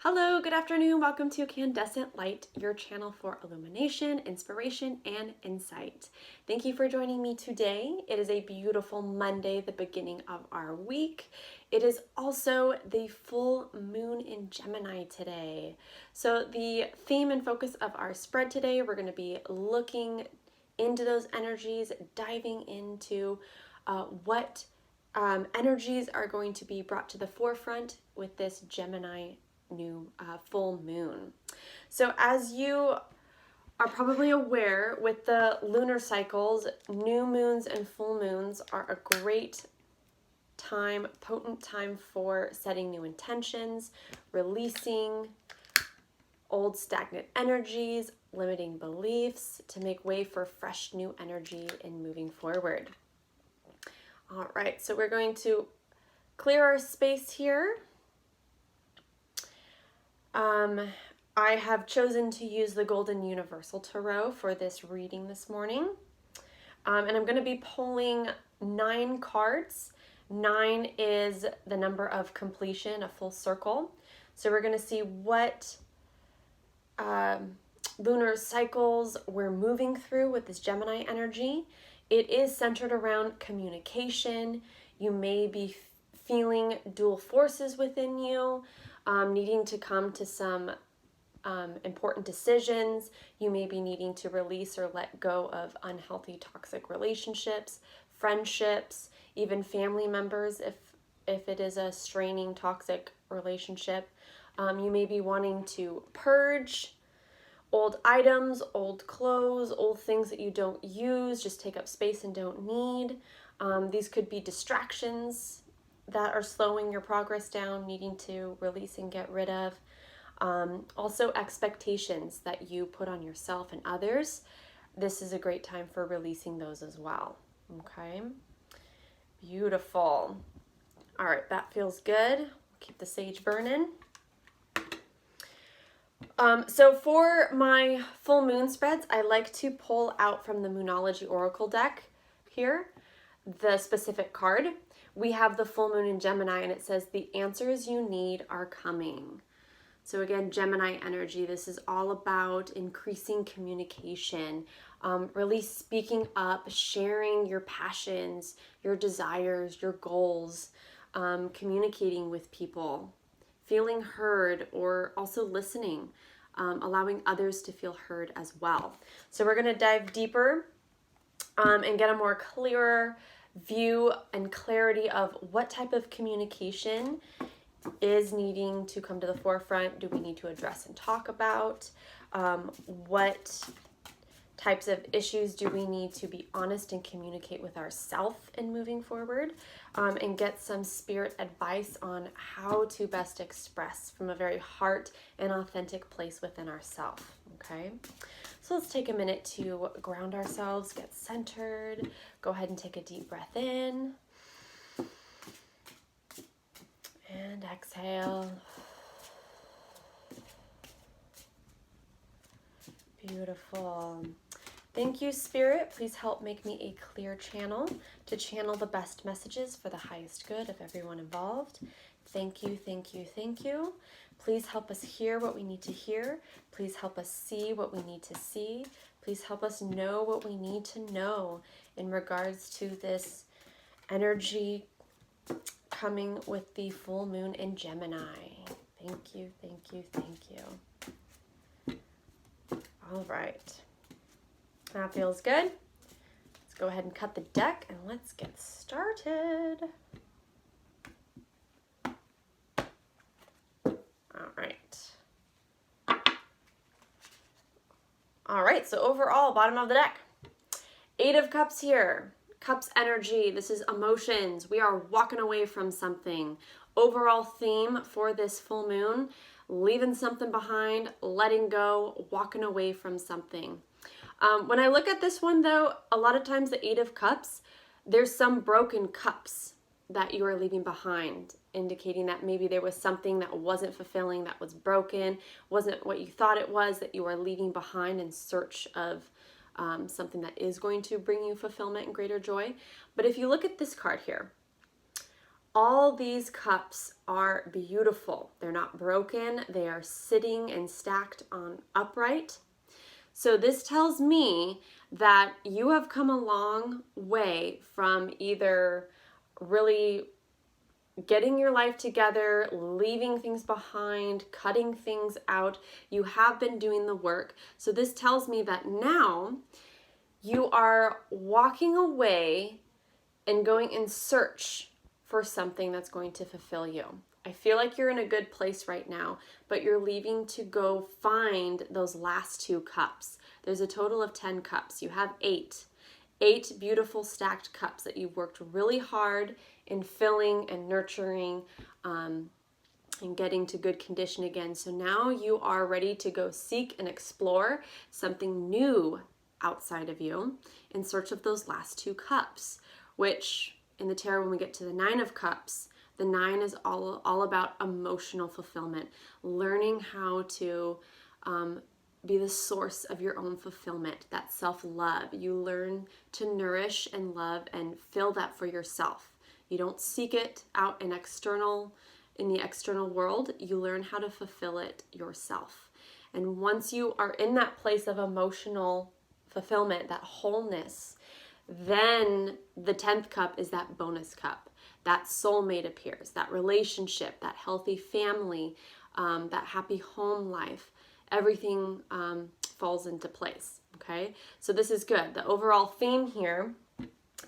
Hello, good afternoon. Welcome to Candescent Light, your channel for illumination, inspiration, and insight. Thank you for joining me today. It is a beautiful Monday, the beginning of our week. It is also the full moon in Gemini today. So the theme and focus of our spread today, we're going to be looking into those energies, diving into what energies are going to be brought to the forefront with this Gemini new full moon. So as you are probably aware, with the lunar cycles, new moons and full moons are a great time, potent time for setting new intentions, releasing old stagnant energies, limiting beliefs to make way for fresh new energy in moving forward. All right, so we're going to clear our space here. I have chosen to use the Golden Universal Tarot for this reading this morning. And I'm going to be pulling 9 cards. 9 is the number of completion, a full circle. So we're going to see what lunar cycles we're moving through with this Gemini energy. It is centered around communication. You may be feeling dual forces within you, needing to come to some important decisions. You may be needing to release or let go of unhealthy, toxic relationships, friendships, even family members if it is a straining, toxic relationship. You may be wanting to purge old items, old clothes, old things that you don't use, just take up space and don't need. These could be distractions that are slowing your progress down, needing to release and get rid of. Also expectations that you put on yourself and others. This is a great time for releasing those as well. Okay, beautiful. All right, that feels good. Keep the sage burning. So for my full moon spreads, I like to pull out from the Moonology Oracle deck here the specific card. We have the full moon in Gemini, and it says the answers you need are coming. So again, Gemini energy, this is all about increasing communication, really speaking up, sharing your passions, your desires, your goals, communicating with people, feeling heard, or also listening, allowing others to feel heard as well. So we're going to dive deeper and get a more clearer view and clarity of what type of communication is needing to come to the forefront. Do we need to address and talk about? What types of issues do we need to be honest and communicate with ourselves in moving forward, and get some spirit advice on how to best express from a very heart and authentic place within ourselves. Okay, so let's take a minute to ground ourselves, get centered. Go ahead and take a deep breath in and exhale. Beautiful. Thank you, Spirit. Please help make me a clear channel to channel the best messages for the highest good of everyone involved. Thank you, thank you, thank you. Please help us hear what we need to hear. Please help us see what we need to see. Please help us know what we need to know in regards to this energy coming with the full moon in Gemini. Thank you, thank you, thank you. All right. That feels good. Let's go ahead and cut the deck and let's get started. All right. All right, so overall, bottom of the deck. 8 of Cups here. Cups energy. This is emotions. We are walking away from something. Overall theme for this full moon, leaving something behind, letting go, walking away from something. When I look at this one, though, a lot of times the 8 of Cups, there's some broken cups that you are leaving behind, indicating that maybe there was something that wasn't fulfilling, that was broken, wasn't what you thought it was, that you are leaving behind in search of something that is going to bring you fulfillment and greater joy. But if you look at this card here, All these cups are beautiful. They're not broken. They are sitting and stacked on upright. So this tells me that you have come a long way from either really getting your life together, leaving things behind, cutting things out. You have been doing the work. So this tells me that now you are walking away and going in search for something that's going to fulfill you. I feel like you're in a good place right now, but you're leaving to go find those last 2 cups. There's a total of 10 cups. You have 8. 8 beautiful stacked cups that you've worked really hard in filling and nurturing and getting to good condition again. So now you are ready to go seek and explore something new outside of you in search of those last 2 cups, which in the tarot, when we get to the 9 of Cups, the 9 is all about emotional fulfillment, learning how to be the source of your own fulfillment, that self-love. You learn to nourish and love and fill that for yourself. You don't seek it out in the external world. You learn how to fulfill it yourself. And once you are in that place of emotional fulfillment, that wholeness, then the 10th cup is that bonus cup. That soulmate appears, that relationship, that healthy family, that happy home life. Everything falls into place, okay? So this is good. The overall theme here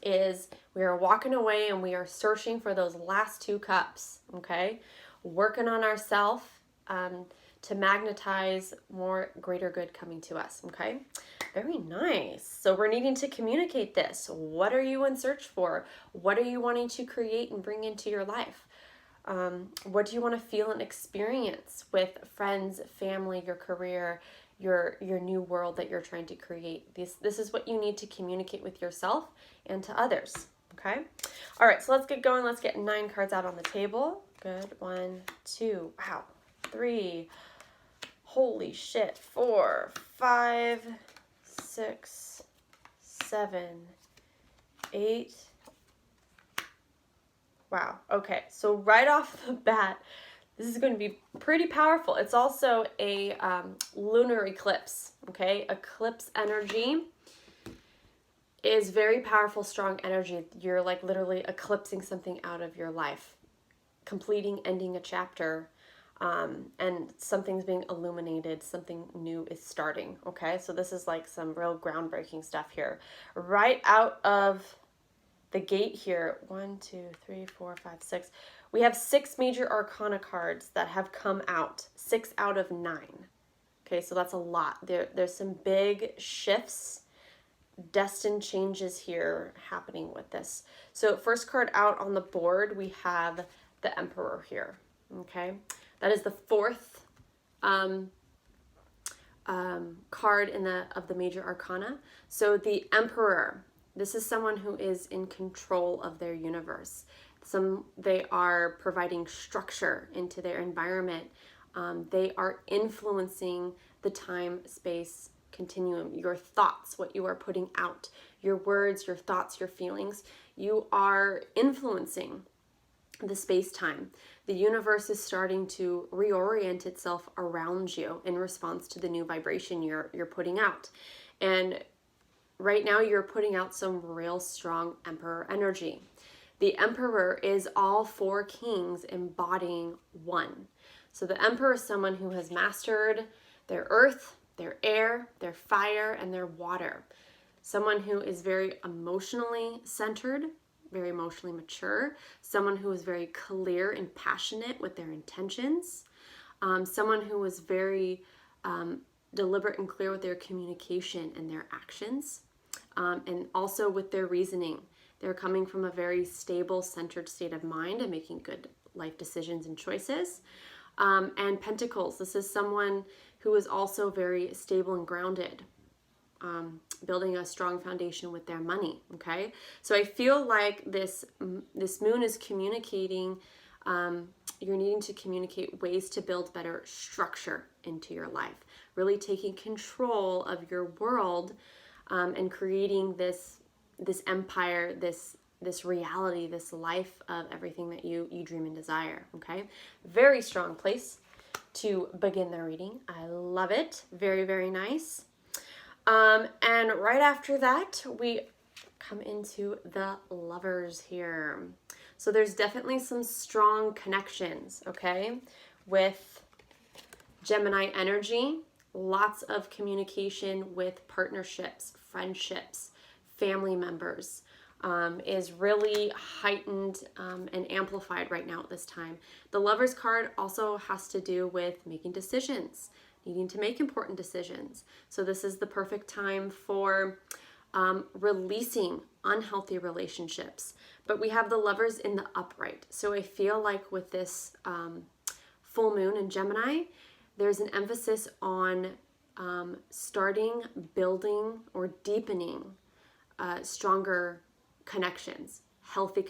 is we are walking away and we are searching for those last 2 cups, okay? Working on ourselves to magnetize more greater good coming to us, okay? Very nice. So we're needing to communicate this. What are you in search for? What are you wanting to create and bring into your life? What do you want to feel and experience with friends, family, your career, your new world that you're trying to create? This is what you need to communicate with yourself and to others, okay? All right, so let's get going. Let's get 9 cards out on the table. Good. 1, 2, wow, 3, holy shit, 4, 5, 6, 7, 8. Wow. Okay. So right off the bat, this is going to be pretty powerful. It's also a lunar eclipse. Okay. Eclipse energy is very powerful, strong energy. You're like literally eclipsing something out of your life, completing, ending a chapter. And something's being illuminated, something new is starting, okay? So this is like some real groundbreaking stuff here. Right out of the gate here, 1, 2, 3, 4, 5, 6. We have 6 major arcana cards that have come out, 6 out of 9. Okay, so that's a lot. There's some big shifts, destined changes here happening with this. So first card out on the board, we have the Emperor here, okay? That is the 4th card of the major arcana. So the Emperor, this is someone who is in control of their universe. They are providing structure into their environment. They are influencing the time-space continuum. Your thoughts, what you are putting out, your words, your thoughts, your feelings, you are influencing the space-time. The universe is starting to reorient itself around you in response to the new vibration you're putting out. And right now you're putting out some real strong Emperor energy. The Emperor is all 4 kings embodying one. So the Emperor is someone who has mastered their earth, their air, their fire, and their water. Someone who is very emotionally centered, very emotionally mature, someone who is very clear and passionate with their intentions, someone who is very deliberate and clear with their communication and their actions, and also with their reasoning. They're coming from a very stable, centered state of mind and making good life decisions and choices. And Pentacles, this is someone who is also very stable and grounded, building a strong foundation with their money, okay? So I feel like this moon is communicating, you're needing to communicate ways to build better structure into your life, really taking control of your world and creating this empire, this this reality, this life of everything that you dream and desire. Okay, very strong place to begin the reading. I love it. Very, very nice. And right after that, we come into the Lovers here. So there's definitely some strong connections, okay, with Gemini energy. Lots of communication with partnerships, friendships, family members is really heightened and amplified right now at this time. The Lovers card also has to do with making decisions, needing to make important decisions. So this is the perfect time for releasing unhealthy relationships. But we have the Lovers in the upright. So I feel like with this full moon in Gemini, there's an emphasis on starting, building, or deepening stronger connections, healthy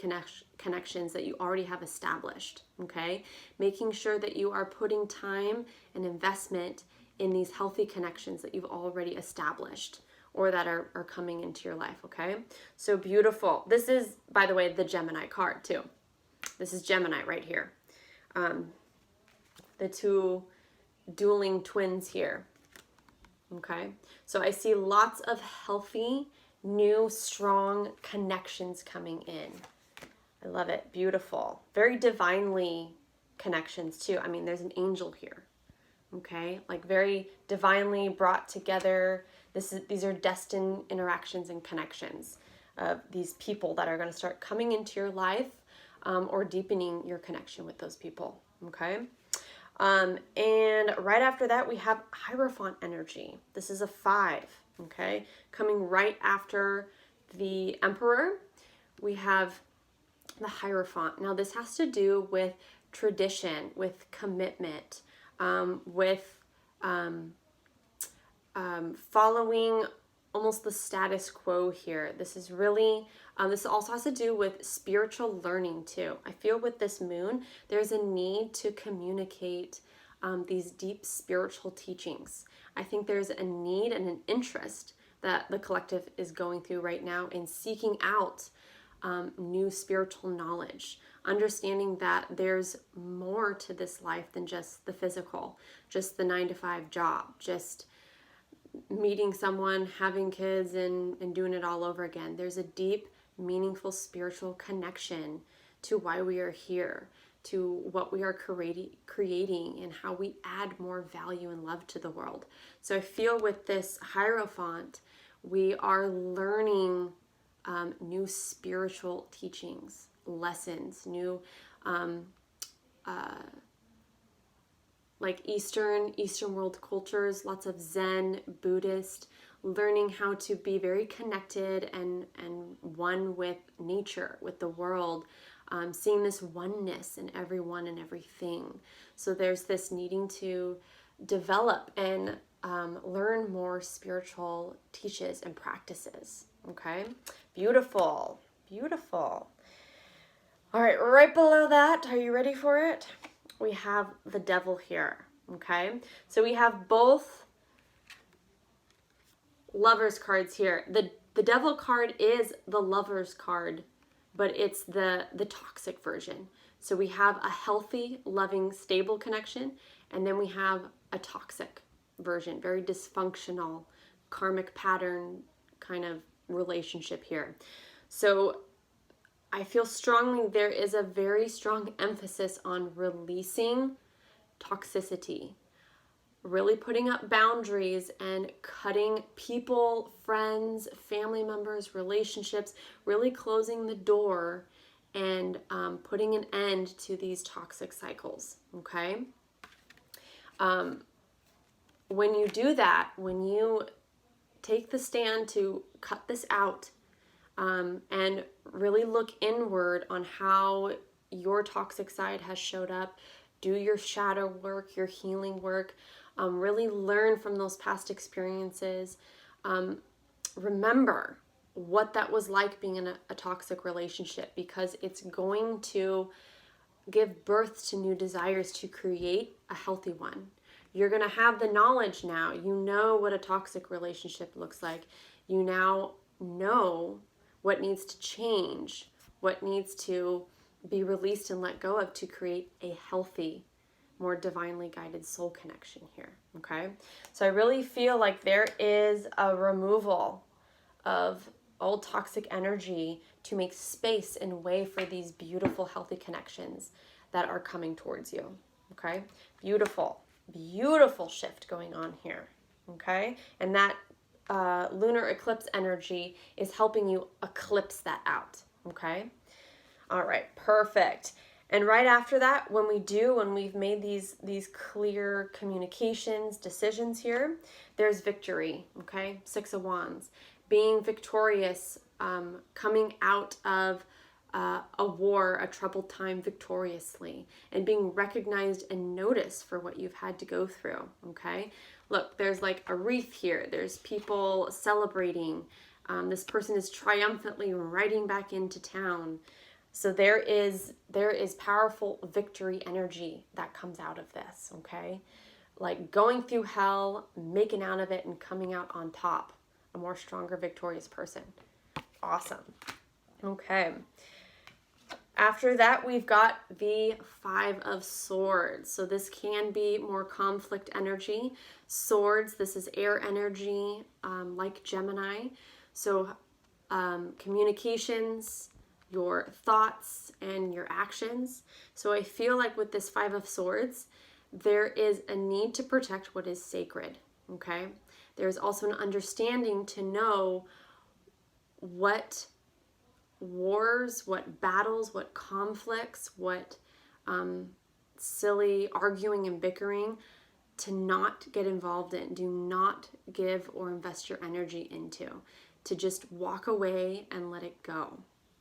connections that you already have established, okay? Making sure that you are putting time and investment in these healthy connections that you've already established or that are coming into your life, okay? So beautiful. This is, by the way, the Gemini card too. This is Gemini right here. The two dueling twins here, okay? So I see lots of healthy, new, strong connections coming in. I love it. Beautiful. Very divinely connections too. I mean, there's an angel here, okay? Like very divinely brought together. These are destined interactions and connections of these people that are going to start coming into your life or deepening your connection with those people, okay? And right after that, we have Hierophant energy. This is a 5, okay? Coming right after the Emperor, we have the Hierophant. Now, this has to do with tradition, with commitment, with following almost the status quo here. This is really, this also has to do with spiritual learning too. I feel with this moon, there's a need to communicate these deep spiritual teachings. I think there's a need and an interest that the collective is going through right now in seeking out new spiritual knowledge, understanding that there's more to this life than just the physical, just the 9-to-5 job, just meeting someone, having kids, and doing it all over again. There's a deep, meaningful spiritual connection to why we are here, to what we are creating, and how we add more value and love to the world. So I feel with this Hierophant, we are learning new spiritual teachings, lessons, new like Eastern world cultures, lots of Zen, Buddhist, learning how to be very connected and one with nature, with the world, seeing this oneness in everyone and everything. So there's this needing to develop and learn more spiritual teaches and practices. Okay, beautiful, beautiful. All right, right below that, are you ready for it? We have the Devil here, okay? So we have both Lovers cards here. The Devil card is the Lovers card, but it's the toxic version. So we have a healthy, loving, stable connection, and then we have a toxic version, very dysfunctional, karmic pattern kind of relationship here. So I feel strongly there is a very strong emphasis on releasing toxicity, really putting up boundaries and cutting people, friends, family members, relationships, really closing the door and putting an end to these toxic cycles, okay? When you do that, when you take the stand to cut this out, and really look inward on how your toxic side has showed up. Do your shadow work, your healing work. Really learn from those past experiences. Remember what that was like being in a toxic relationship, because it's going to give birth to new desires to create a healthy one. You're going to have the knowledge now. You know what a toxic relationship looks like. You now know what needs to change what needs to be released and let go of to create a healthy, more divinely guided soul connection here, okay? So I really feel like there is a removal of old toxic energy to make space and way for these beautiful, healthy connections that are coming towards you, okay? Beautiful, beautiful shift going on here, okay? And that lunar eclipse energy is helping you eclipse that out, okay? All right, perfect. And right after that, when we've made these clear communications, decisions here, there's victory, okay? 6 of Wands. Being victorious, coming out of a war, a troubled time victoriously, and being recognized and noticed for what you've had to go through, okay? Look, there's like a wreath here. There's people celebrating. This person is triumphantly riding back into town. So there is powerful victory energy that comes out of this, okay? Like going through hell, making out of it, and coming out on top. A more stronger, victorious person. Awesome. Okay. After that, we've got the 5 of Swords. So this can be more conflict energy. Swords, this is air energy, like Gemini. So communications, your thoughts, and your actions. So I feel like with this 5 of Swords, there is a need to protect what is sacred, okay? There's also an understanding to know what wars, what battles, what conflicts, what silly arguing and bickering to not get involved in. Do not give or invest your energy into. To just walk away and let it go.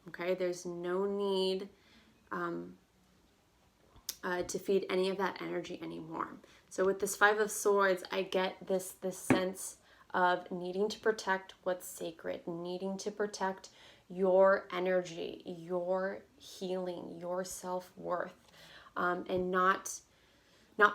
Okay, there's no need to feed any of that energy anymore. So with this 5 of Swords, I get this sense of needing to protect what's sacred, needing to protect your energy, your healing, your self-worth, and not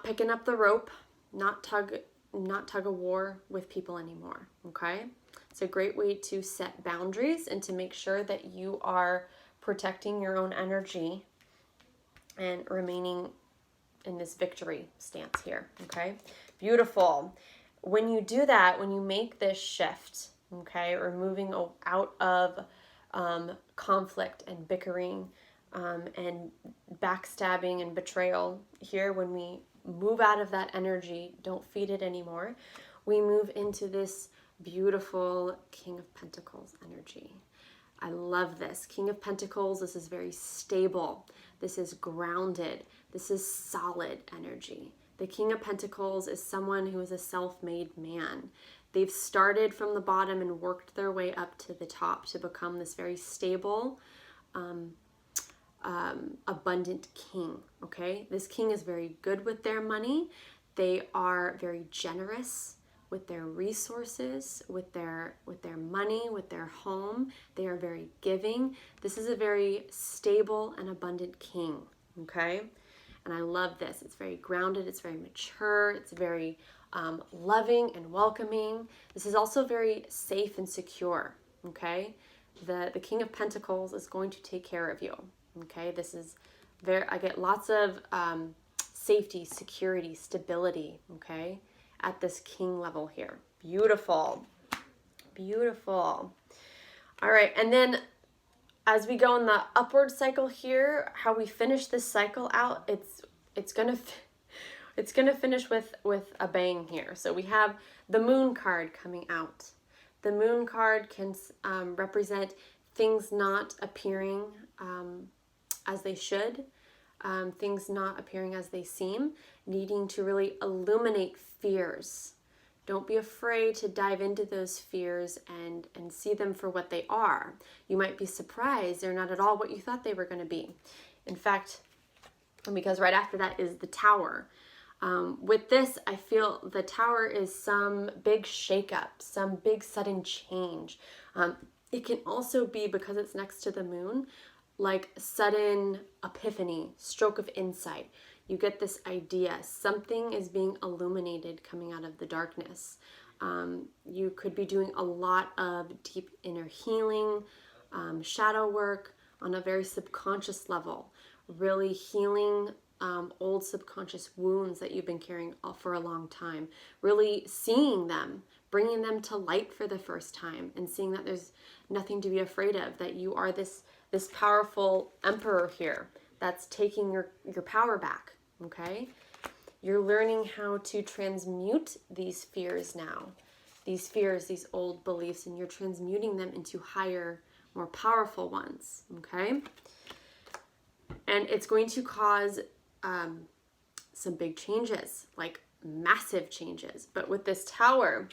picking up the rope, not tug a war with people anymore. Okay. It's a great way to set boundaries and to make sure that you are protecting your own energy and remaining in this victory stance here, okay? Beautiful. When you do that, when you make this shift, okay, or moving out of conflict and bickering and backstabbing and betrayal, here when we move out of that energy, don't feed it anymore, we move into this beautiful King of Pentacles energy. I love this. King of Pentacles, this is very stable. This is grounded. This is solid energy. The King of Pentacles is someone who is a self-made man. They've started from the bottom and worked their way up to the top to become this very stable, abundant king, okay? This king is very good with their money. They are very generous with their resources, with their money, with their home. They are very giving. This is a very stable and abundant king, okay? And I love this. It's very grounded, it's very mature, it's very loving and welcoming. This is also very safe and secure, okay? The King of Pentacles is going to take care of you, okay? This is I get lots of safety, security, stability, okay? At this king level here. Beautiful. Beautiful. All right, and then as we go in the upward cycle here, how we finish this cycle out, it's gonna finish with a bang here. So we have the Moon card coming out. The Moon card can represent things not appearing as they should, things not appearing as they seem, needing to really illuminate fears. Don't be afraid to dive into those fears and see them for what they are. You might be surprised they're not at all what you thought they were going to be. In fact, because right after that is the Tower. With this, I feel the Tower is some big shakeup, some big sudden change. It can also be, because it's next to the Moon, like sudden epiphany, stroke of insight. You get this idea, something is being illuminated coming out of the darkness. You could be doing a lot of deep inner healing, shadow work, on a very subconscious level, really healing old subconscious wounds that you've been carrying for a long time, really seeing them, bringing them to light for the first time, and seeing that there's nothing to be afraid of, that you are this powerful emperor here that's taking your power back, okay? You're learning how to transmute these fears now, these fears, these old beliefs, and you're transmuting them into higher, more powerful ones, okay? And it's going to cause some big changes, like massive changes. But with this tower,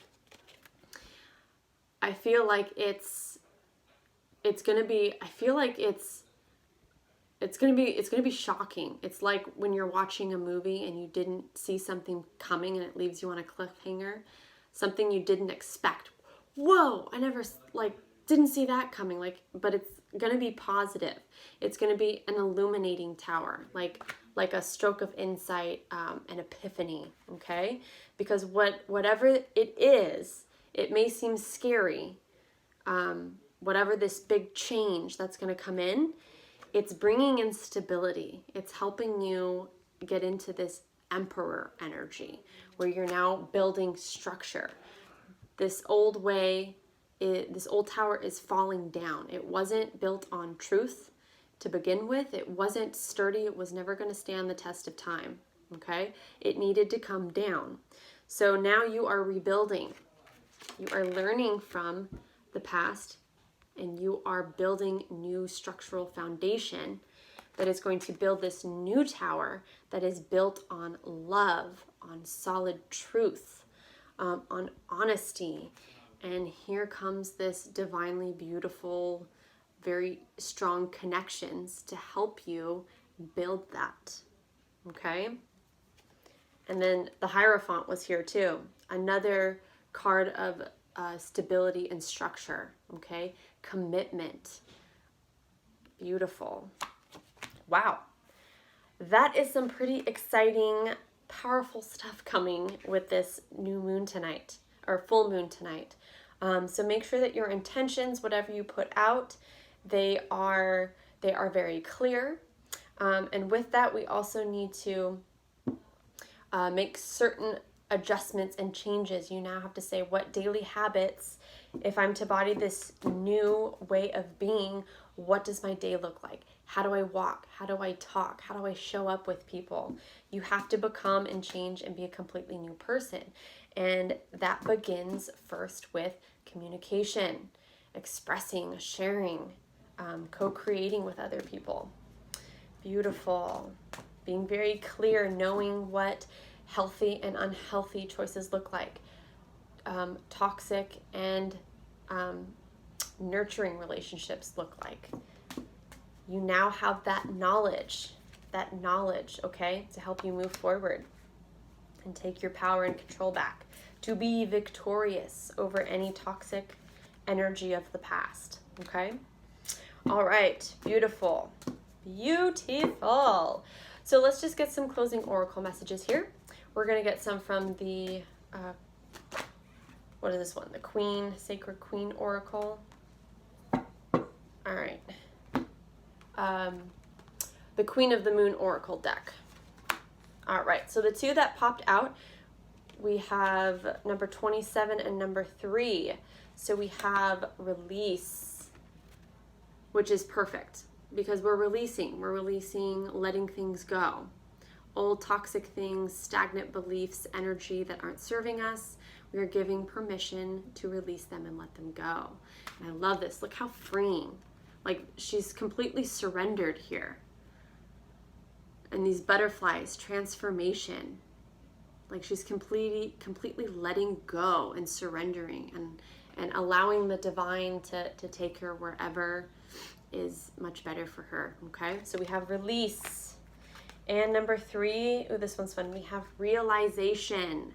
I feel like it's gonna be, I feel like it's gonna be shocking. It's like when you're watching a movie and you didn't see something coming and it leaves you on a cliffhanger, something you didn't expect. Whoa, I never didn't see that coming. But it's gonna be positive. It's gonna be an illuminating tower, like a stroke of insight, an epiphany, okay? Because whatever it is, it may seem scary. Whatever this big change that's going to come in, it's bringing in stability. It's helping you get into this emperor energy where you're now building structure. This old way, this old tower is falling down. It wasn't built on truth to begin with. It wasn't sturdy. It was never going to stand the test of time, okay? It needed to come down. So now you are rebuilding. You are learning from the past, and you are building new structural foundation that is going to build this new tower that is built on love, on solid truth, on honesty. And here comes this divinely beautiful, very strong connections to help you build that, okay? And then the Hierophant was here too. Another card of stability and structure, okay? Commitment. Beautiful. Wow. That is some pretty exciting, powerful stuff coming with this new moon tonight, or full moon tonight. So make sure that your intentions, whatever you put out, they are very clear. And with that, we also need to make certain adjustments and changes. You now have to say, what daily habits, if I'm to embody this new way of being, what does my day look like? How do I walk? How do I talk? How do I show up with people? You have to become and change and be a completely new person. And that begins first with communication, expressing, sharing, co-creating with other people. Beautiful. Being very clear, knowing what healthy and unhealthy choices look like. Toxic and nurturing relationships look like. You now have that knowledge, okay, to help you move forward and take your power and control back, to be victorious over any toxic energy of the past, okay? All right, beautiful. Beautiful. So let's just get some closing oracle messages here. We're going to get some from the, what is this one? The Queen, Sacred Queen Oracle. All right. The Queen of the Moon Oracle deck. All right. So the two that popped out, we have number 27 and number 3. So we have release, which is perfect because we're releasing, letting things go. Old toxic things, stagnant beliefs, energy that aren't serving us. We are giving permission to release them and let them go. And I love this. Look how freeing. Like she's completely surrendered here. And these butterflies, transformation. Like she's completely letting go and surrendering and allowing the divine to take her wherever is much better for her. Okay, so we have release. And number 3, ooh, this one's fun. We have realization.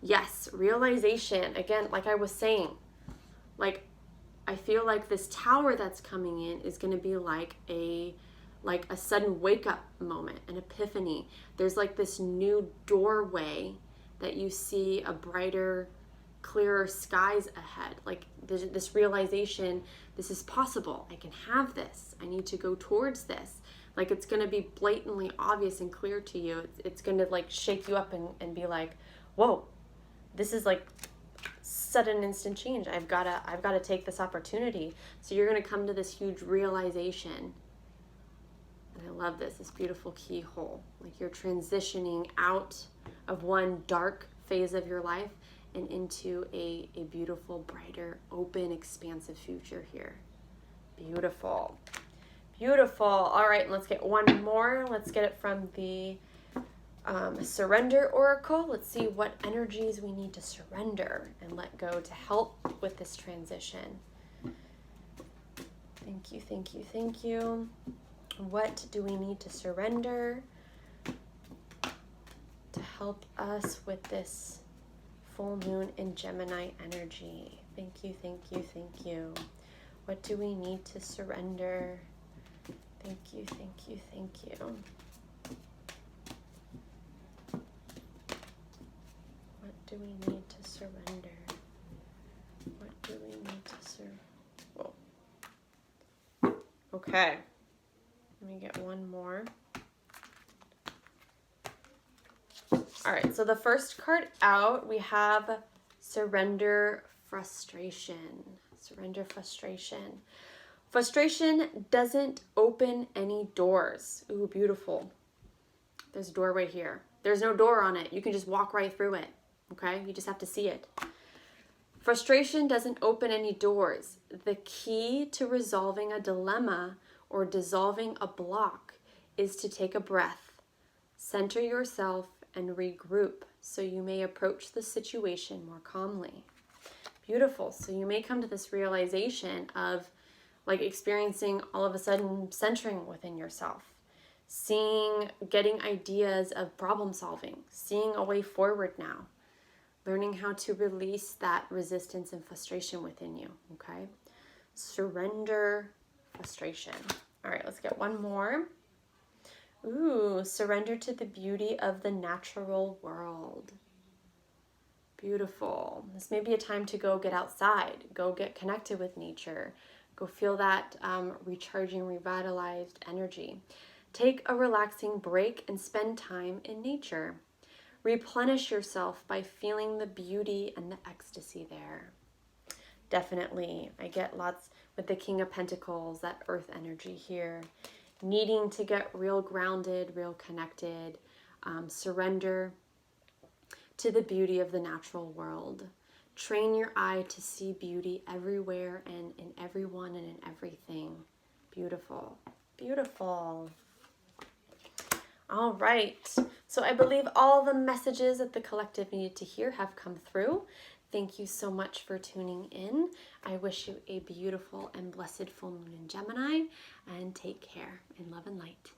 Yes, realization. Again, like I was saying, like I feel like this tower that's coming in is going to be like a sudden wake up moment, an epiphany. There's like this new doorway that you see a brighter, clearer skies ahead. Like this realization, this is possible. I can have this. I need to go towards this. Like it's going to be blatantly obvious and clear to you. It's going to like shake you up and be like, whoa, this is like sudden instant change. I've got to take this opportunity. So you're going to come to this huge realization. And I love this beautiful keyhole. Like you're transitioning out of one dark phase of your life and into a beautiful, brighter, open, expansive future here. Beautiful. Beautiful. All right, let's get one more. Let's get it from the Surrender Oracle. Let's see what energies we need to surrender and let go to help with this transition. Thank you, thank you, thank you. What do we need to surrender to help us with this full moon in Gemini energy? Thank you, thank you, thank you. What do we need to surrender? Thank you, thank you, thank you. What do we need to surrender? What do we need to surrender? Whoa. Okay. Let me get one more. All right, so the first card out, we have Surrender Frustration. Surrender Frustration. Frustration doesn't open any doors. Ooh, beautiful. There's a doorway here. There's no door on it. You can just walk right through it, okay? You just have to see it. Frustration doesn't open any doors. The key to resolving a dilemma or dissolving a block is to take a breath, center yourself, and regroup so you may approach the situation more calmly. Beautiful. So you may come to this realization of like experiencing all of a sudden centering within yourself, getting ideas of problem solving, seeing a way forward now, learning how to release that resistance and frustration within you, okay? Surrender frustration. All right, let's get one more. Ooh, surrender to the beauty of the natural world. Beautiful. This may be a time to go get outside, go get connected with nature, go feel that recharging, revitalized energy. Take a relaxing break and spend time in nature. Replenish yourself by feeling the beauty and the ecstasy there. Definitely, I get lots with the King of Pentacles, that earth energy here, needing to get real grounded, real connected, surrender to the beauty of the natural world. Train your eye to see beauty everywhere and in everyone and in everything. Beautiful, beautiful. All right, so I believe all the messages that the collective needed to hear have come through. Thank you so much for tuning in. I wish you a beautiful and blessed full moon in Gemini, and take care in love and light.